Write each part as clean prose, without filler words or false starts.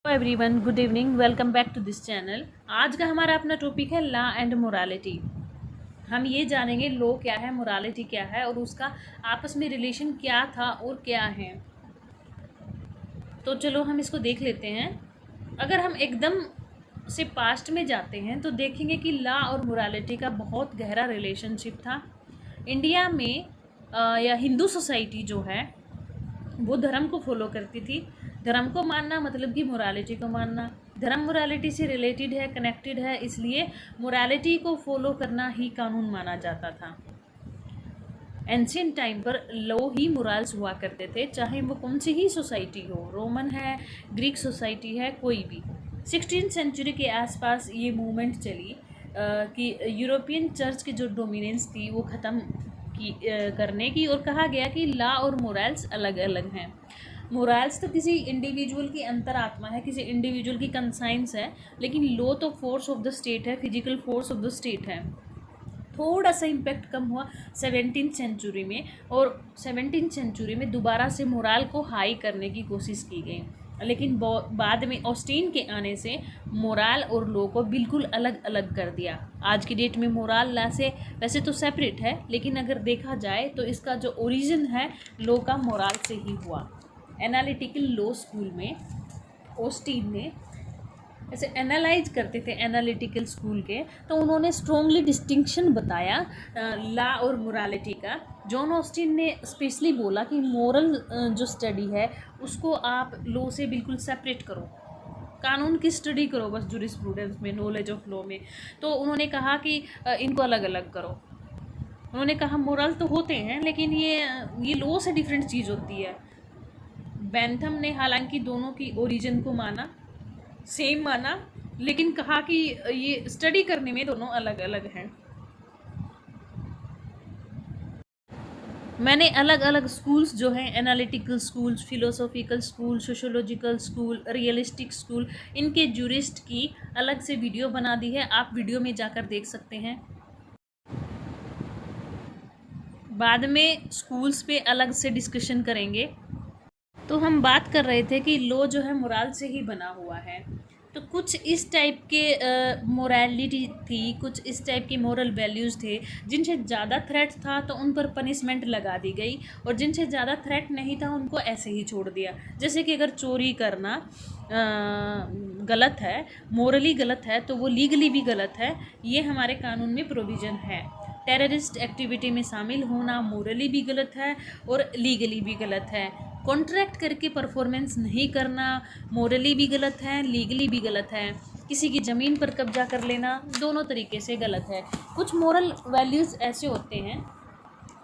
Everyone, good evening. Welcome back to this channel. आज का हमारा अपना टॉपिक है लॉ एंड मोरालिटी। हम ये जानेंगे लॉ क्या है, मोरालिटी क्या है और उसका आपस में रिलेशन क्या था और क्या है। तो चलो हम इसको देख लेते हैं। अगर हम एकदम से पास्ट में जाते हैं तो देखेंगे कि लॉ और मोरालिटी का बहुत गहरा रिलेशनशिप था। इंडिया में या हिंदू सोसाइटी जो है वो धर्म को फॉलो करती थी। धर्म को मानना मतलब कि मोरालिटी को मानना। धर्म मोरालिटी से रिलेटेड है, कनेक्टेड है, इसलिए मोरालिटी को फॉलो करना ही कानून माना जाता था। एंशियंट टाइम पर लॉ ही मोरल्स हुआ करते थे, चाहे वो कौन सी ही सोसाइटी हो, रोमन है, ग्रीक सोसाइटी है, कोई भी। 16th सेंचुरी के आसपास ये मूवमेंट चली कि यूरोपियन चर्च की जो डोमिनेंस थी वो ख़त्म करने की, और कहा गया कि लॉ और मोरल्स अलग अलग हैं। मोरल्स तो किसी इंडिविजुअल की अंतरात्मा है, किसी इंडिविजुअल की कंसाइंस है, लेकिन लॉ तो फोर्स ऑफ द स्टेट है, physical force of the state है। थोड़ा सा इम्पैक्ट कम हुआ 17th सेंचुरी में, और 17th सेंचुरी में दोबारा से मोरल को हाई करने की कोशिश की गई, लेकिन बाद में ऑस्टीन के आने से मोरल और लॉ को बिल्कुल अलग अलग कर दिया। आज की डेट में मोरल लॉ से वैसे तो सेपरेट है, लेकिन अगर देखा जाए तो इसका जो ओरिजिन है लॉ का मोरल से ही हुआ। एनालिटिकल लॉ स्कूल में ऑस्टीन ने ऐसे एनालाइज करते थे एनालिटिकल स्कूल के, तो उन्होंने स्ट्रॉन्गली डिस्टिंक्शन बताया लॉ और मोरालिटी का। जॉन ऑस्टिन ने स्पेशली बोला कि मोरल जो स्टडी है उसको आप लॉ से बिल्कुल सेपरेट करो, कानून की स्टडी करो बस जूरिस्प्रूडेंस में, नॉलेज ऑफ लॉ में। तो उन्होंने कहा कि इनको अलग अलग करो। उन्होंने कहा मोरल तो होते हैं, लेकिन ये लॉ से डिफरेंट चीज़ होती है। बेंथम ने हालांकि दोनों की ओरिजिन को माना, सेम माना, लेकिन कहा कि ये स्टडी करने में दोनों अलग अलग हैं। मैंने अलग अलग स्कूल्स जो हैं, analytical schools, philosophical school, sociological school, realistic school, इनके जूरिस्ट की अलग से वीडियो बना दी है, आप वीडियो में जाकर देख सकते हैं। बाद में स्कूल्स पे अलग से डिस्कशन करेंगे। तो हम बात कर रहे थे कि लॉ जो है मोरल से ही बना हुआ है। तो कुछ इस टाइप के मोरालिटी थी, कुछ इस टाइप के मोरल वैल्यूज़ थे। जिनसे ज़्यादा थ्रेट था तो उन पर पनिशमेंट लगा दी गई, और जिनसे ज़्यादा थ्रेट नहीं था उनको ऐसे ही छोड़ दिया। जैसे कि अगर चोरी करना गलत है, मोरली गलत है, तो वो लीगली भी गलत है, ये हमारे कानून में प्रोविज़न है। टेररिस्ट एक्टिविटी में शामिल होना मोरली भी गलत है और लीगली भी गलत है। कॉन्ट्रैक्ट करके परफॉर्मेंस नहीं करना मोरली भी गलत है, लीगली भी गलत है। किसी की ज़मीन पर कब्जा कर लेना दोनों तरीके से गलत है। कुछ मोरल वैल्यूज़ ऐसे होते हैं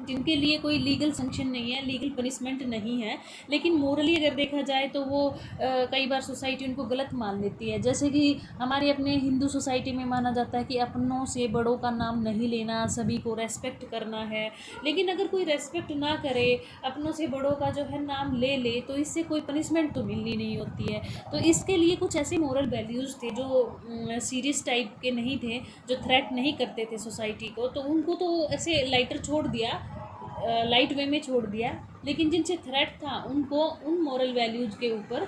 जिनके लिए कोई लीगल संक्शन नहीं है, लीगल पनिशमेंट नहीं है, लेकिन मोरली अगर देखा जाए तो वो कई बार सोसाइटी उनको गलत मान लेती है। जैसे कि हमारे अपने हिंदू सोसाइटी में माना जाता है कि अपनों से बड़ों का नाम नहीं लेना, सभी को रेस्पेक्ट करना है। लेकिन अगर कोई रेस्पेक्ट ना करे, अपनों से बड़ों का जो है नाम ले ले, तो इससे कोई पनिशमेंट तो मिलनी नहीं होती है। तो इसके लिए कुछ ऐसे मोरल वैल्यूज़ थे जो सीरियस टाइप के नहीं थे, जो थ्रेट नहीं करते थे सोसाइटी को, तो उनको तो ऐसे लाइटर छोड़ दिया, लाइट वे में छोड़ दिया। लेकिन जिनसे थ्रेट था उनको उन मॉरल वैल्यूज़ के ऊपर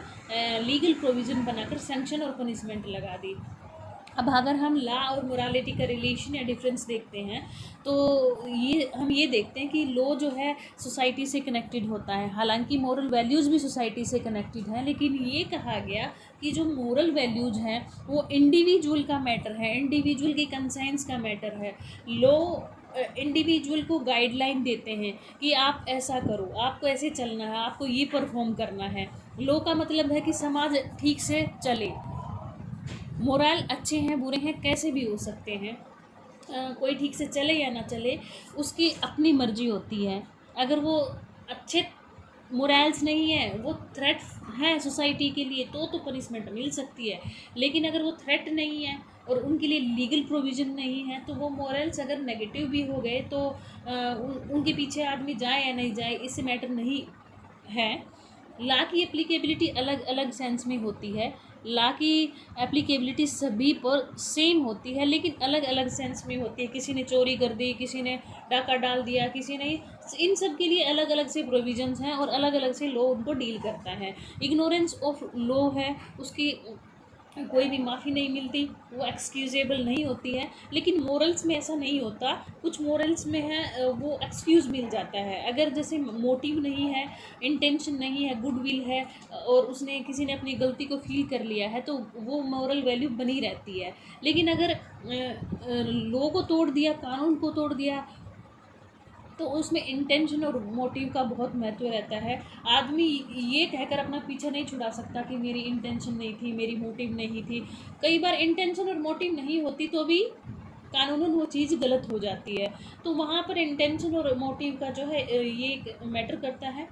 लीगल प्रोविज़न बनाकर सैंक्शन और पनिशमेंट लगा दी। अब अगर हम लॉ और मोरालिटी का रिलेशन या डिफरेंस देखते हैं तो हम ये देखते हैं कि लॉ जो है सोसाइटी से कनेक्टेड होता है, हालांकि मोरल वैल्यूज़ भी सोसाइटी से कनेक्टेड है, लेकिन ये कहा गया कि जो मोरल वैल्यूज़ हैं वो इंडिविजुअल का मैटर है, इंडिविजुअल की कंसाइंस का मैटर है। लॉ इंडिविजुअल को गाइडलाइन देते हैं कि आप ऐसा करो, आपको ऐसे चलना है, आपको ये परफॉर्म करना है। लॉ का मतलब है कि समाज ठीक से चले। मोरल अच्छे हैं बुरे हैं कैसे भी हो सकते हैं, कोई ठीक से चले या ना चले उसकी अपनी मर्जी होती है। अगर वो अच्छे मोरल्स नहीं है, वो थ्रेट है सोसाइटी के लिए, तो पनिशमेंट मिल सकती है। लेकिन अगर वो थ्रेट नहीं है और उनके लिए लीगल प्रोविज़न नहीं है, तो वो मोरल्स अगर नेगेटिव भी हो गए तो उनके पीछे आदमी जाए या नहीं जाए इससे मैटर नहीं है। ला की एप्लीकेबिलिटी अलग अलग सेंस में होती है। ला की एप्लीकेबिलिटी सभी पर सेम होती है, लेकिन अलग अलग सेंस में होती है। किसी ने चोरी कर दी, किसी ने डाका डाल दिया, किसी ने, इन सब के लिए अलग अलग से प्रोविजंस हैं और अलग अलग से लॉ उनको डील करता है। इग्नोरेंस ऑफ लॉ है, उसकी कोई भी माफ़ी नहीं मिलती, वो एक्सक्यूजेबल नहीं होती है। लेकिन मोरल्स में ऐसा नहीं होता, कुछ मोरल्स में है वो एक्सक्यूज़ मिल जाता है। अगर जैसे मोटिव नहीं है, इंटेंशन नहीं है, गुडविल है, और उसने, किसी ने अपनी गलती को फील कर लिया है, तो वो मोरल वैल्यू बनी रहती है। लेकिन अगर लॉ को तोड़ दिया, कानून को तोड़ दिया, तो उसमें इंटेंशन और मोटिव का बहुत महत्व रहता है। आदमी ये कहकर अपना पीछा नहीं छुड़ा सकता कि मेरी इंटेंशन नहीं थी, मेरी मोटिव नहीं थी। कई बार इंटेंशन और मोटिव नहीं होती तो भी कानूनन वो चीज़ गलत हो जाती है। तो वहाँ पर इंटेंशन और मोटिव का जो है ये एक मैटर करता है,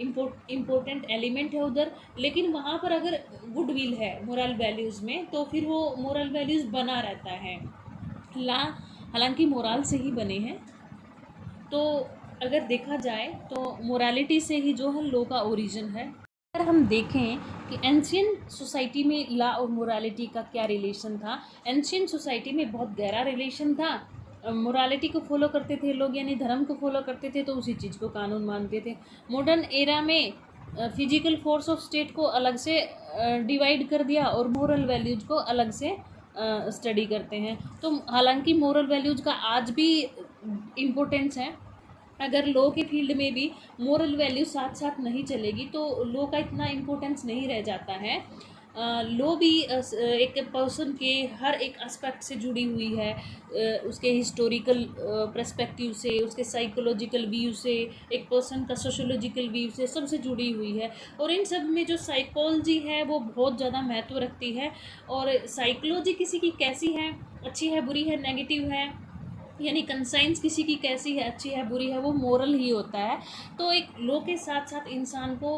इम्पोर्टेंट एलिमेंट है उधर। लेकिन वहाँ पर अगर गुडविल है मोरल वैल्यूज़ में, तो फिर वो मोरल वैल्यूज़ बना रहता है। ला हालांकि मोरल से ही बने हैं, तो अगर देखा जाए तो मोरालिटी से ही जो है लॉ का ओरिजिन है। अगर हम देखें कि एंशियंट सोसाइटी में लॉ और मोरालिटी का क्या रिलेशन था, एंशियंट सोसाइटी में बहुत गहरा रिलेशन था। मोरालिटी को फॉलो करते थे लोग, यानी धर्म को फॉलो करते थे, तो उसी चीज़ को कानून मानते थे। मॉडर्न एरा में फिजिकल फोर्स ऑफ स्टेट को अलग से डिवाइड कर दिया और मोरल वैल्यूज को अलग से स्टडी करते हैं। तो हालांकि मोरल वैल्यूज का आज भी इम्पोर्टेंस है। अगर लॉ के फील्ड में भी मोरल वैल्यू साथ साथ नहीं चलेगी तो लॉ का इतना इम्पोर्टेंस नहीं रह जाता है। लॉ भी एक पर्सन के हर एक एस्पेक्ट से जुड़ी हुई है, उसके हिस्टोरिकल पर्सपेक्टिव से, उसके साइकोलॉजिकल व्यू से, एक पर्सन का सोशोलॉजिकल व्यू से, सबसे जुड़ी हुई है। और इन सब में जो साइकोलॉजी है वो बहुत ज़्यादा महत्व रखती है। और साइकोलॉजी किसी की कैसी है, अच्छी है, बुरी है, नेगेटिव है, यानी कंसाइंस किसी की कैसी है, अच्छी है, बुरी है, वो मोरल ही होता है। तो एक लॉ के साथ साथ इंसान को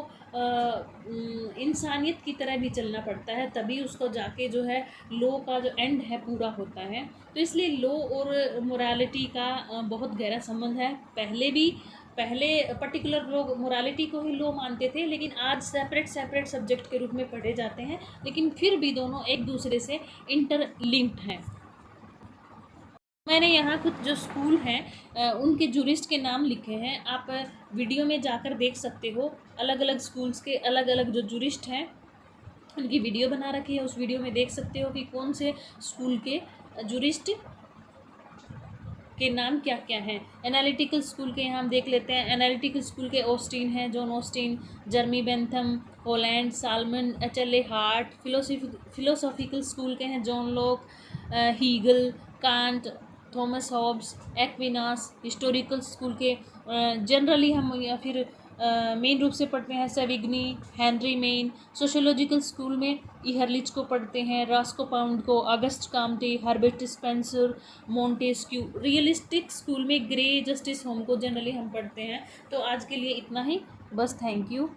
इंसानियत की तरह भी चलना पड़ता है, तभी उसको जाके जो है लॉ का जो एंड है पूरा होता है। तो इसलिए लॉ और मोरालिटी का बहुत गहरा संबंध है। पहले पर्टिकुलर लोग मोरालिटी को ही लॉ मानते थे, लेकिन आज सेपरेट सब्जेक्ट के रूप में पढ़े जाते हैं, लेकिन फिर भी दोनों एक दूसरे से इंटरलिंक्ड हैं। मैंने यहाँ कुछ जो स्कूल हैं उनके जूरिस्ट के नाम लिखे हैं, आप वीडियो में जाकर देख सकते हो। अलग अलग स्कूल्स के अलग अलग जो जूरिस्ट हैं उनकी वीडियो बना रखी है, उस वीडियो में देख सकते हो कि कौन से स्कूल के जूरिस्ट के नाम क्या क्या हैं। एनालिटिकल स्कूल के यहाँ हम देख लेते हैं। एनालिटिकल स्कूल के ऑस्टिन हैं, John Austin, Jeremy Bentham, Holland, Salmond, H L A. Hart. Philosophical school के हैं John Locke, Hegel, Kant, Thomas Hobbes, Aquinas. Historical school के जनरली हम या फिर मेन रूप से पढ़ते हैं Savigny, Henry Maine. Sociological school में इहरलिच को पढ़ते हैं, रास्को पाउंड को, Auguste Comte, Herbert Spencer, Montesquieu. Realistic school में ग्रे, जस्टिस होम को जनरली हम पढ़ते हैं। तो आज के लिए इतना ही, बस, थैंक यू।